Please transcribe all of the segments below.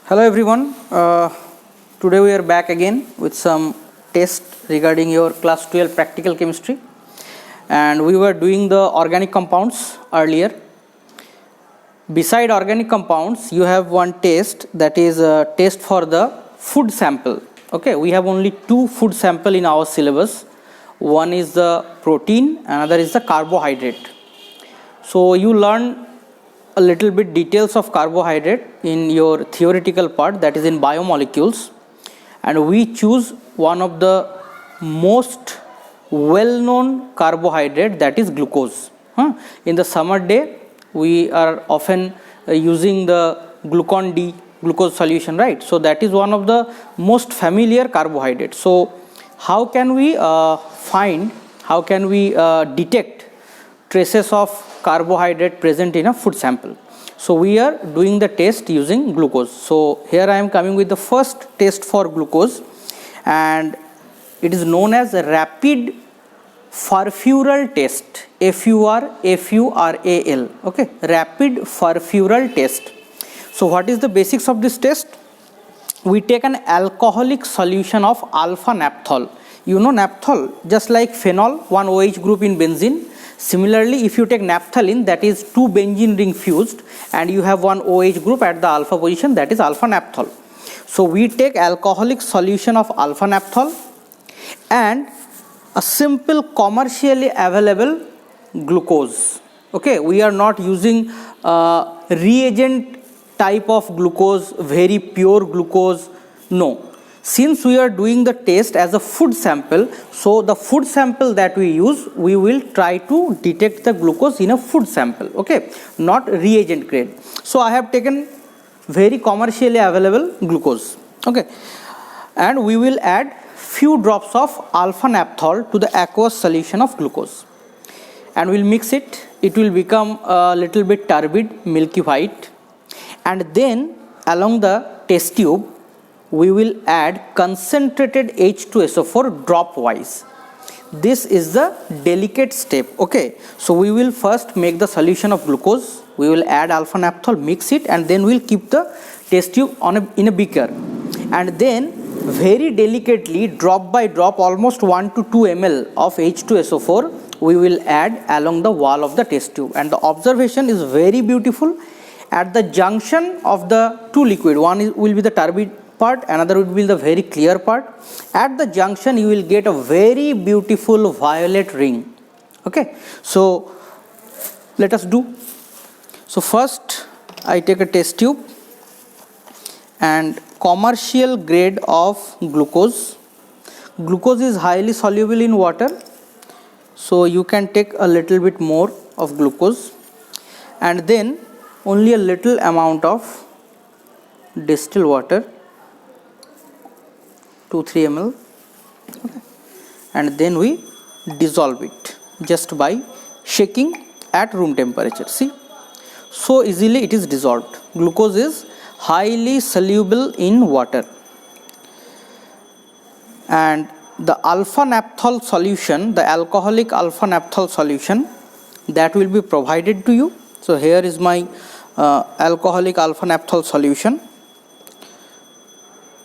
Hello everyone. Today we are back again with some test regarding your class 12 practical chemistry, and we were doing the organic compounds earlier. Beside organic compounds, you have one test, that is a test for the food sample. Okay, we have only two food sample in our syllabus. One is the protein, another is the carbohydrate. So you learn a little bit details of carbohydrate in your theoretical part, that is in biomolecules, and we choose one of the most well known carbohydrate, that is glucose. In the summer day we are often using the glucon D glucose solution, right? So that is one of the most familiar carbohydrates. So how can we detect traces of carbohydrate present in a food sample? So we are doing the test using glucose. So here I am coming with the first test for glucose, and it is known as a rapid furfural test, FURAL. Okay, rapid furfural test. So what is the basics of this test? We take an alcoholic solution of alpha naphthol. You know naphthol, just like phenol, one OH group in benzene. Similarly, if you take naphthalene, that is two benzene ring fused, and you have one OH group at the alpha position, that is alpha naphthol. So we take alcoholic solution of alpha naphthol and a simple commercially available glucose. Okay, we are not using reagent type of glucose, very pure glucose. No. Since we are doing the test as a food sample, so the food sample that we use, we will try to detect the glucose in a food sample, okay, not reagent grade. So I have taken very commercially available glucose, okay, and we will add few drops of alpha naphthol to the aqueous solution of glucose, and we'll mix it. It will become a little bit turbid, milky white, and then along the test tube we will add concentrated H2SO4 drop wise. This is the delicate step, okay. So we will first make the solution of glucose, we will add alpha naphthol, mix it, and then we will keep the test tube in a beaker, and then very delicately, drop by drop, almost 1 to 2 ml of H2SO4 we will add along the wall of the test tube. And the observation is very beautiful. At the junction of the two liquid, one will be the turbid part, another will be the very clear part. At the junction you will get a very beautiful violet ring, okay. So let us do. So first I take a test tube and commercial grade of glucose. Glucose is highly soluble in water, so you can take a little bit more of glucose, and then only a little amount of distilled water, 2-3 ml, okay. And then we dissolve it just by shaking at room temperature. See, so easily it is dissolved. Glucose is highly soluble in water, and the alpha naphthol solution, the alcoholic alpha naphthol solution, that will be provided to you. So here is my alcoholic alpha naphthol solution.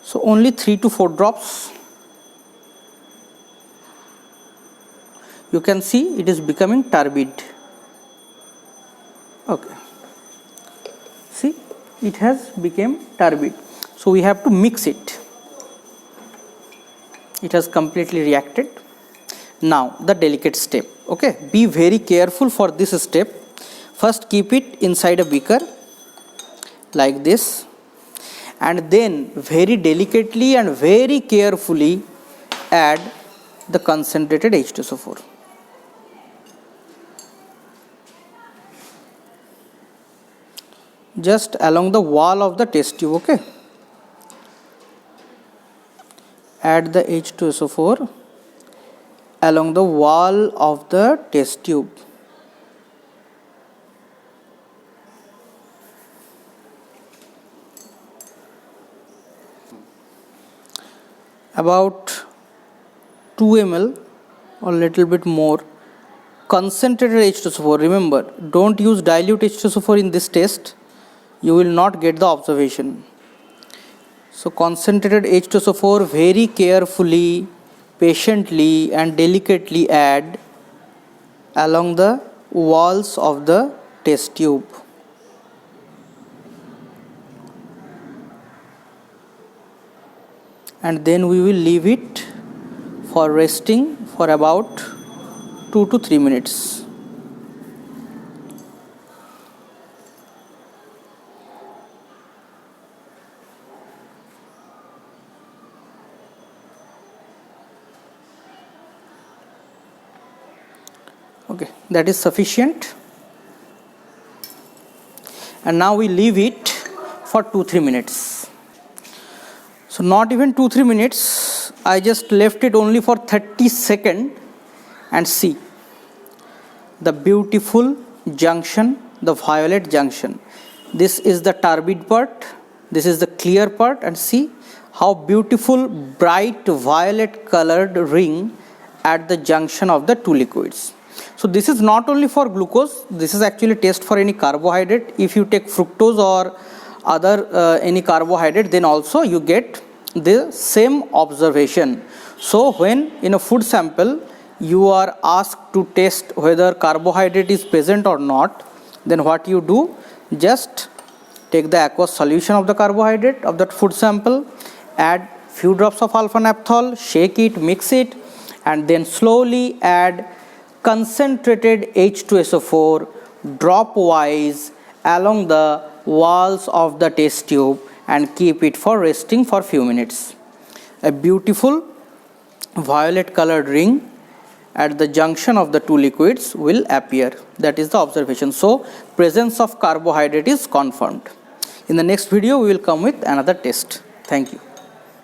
So only 3 to 4 drops. You can see it is becoming turbid, okay. See, it has become turbid. So we have to mix it. It has completely reacted. Now the delicate step, okay. Be very careful for this step. First keep it inside a beaker like this, and then very delicately and very carefully add the concentrated H2SO4. Just along the wall of the test tube, okay. Add the H2SO4 along the wall of the test tube. About 2 ml or little bit more concentrated H2SO4. Remember, don't use dilute H2SO4 in this test. You will not get the observation. So concentrated H2SO4 very carefully, patiently and delicately add along the walls of the test tube. And then we will leave it for resting for about 2 to 3 minutes. Okay, that is sufficient. And now we leave it for 2-3 minutes. So not even 2-3 minutes, I just left it only for 30 seconds and see the beautiful junction, the violet junction. This is the turbid part, this is the clear part, and see how beautiful bright violet colored ring at the junction of the two liquids. So this is not only for glucose, this is actually test for any carbohydrate. If you take fructose or other any carbohydrate, then also you get the same observation. So when in a food sample you are asked to test whether carbohydrate is present or not, then what you do, just take the aqueous solution of the carbohydrate of that food sample, add few drops of alpha naphthol, shake it, mix it, and then slowly add concentrated H2SO4 drop wise along the walls of the test tube and keep it for resting for few minutes. A beautiful violet colored ring at the junction of the two liquids will appear. That is the observation. So presence of carbohydrate is confirmed. In the next video we will come with another test. Thank you.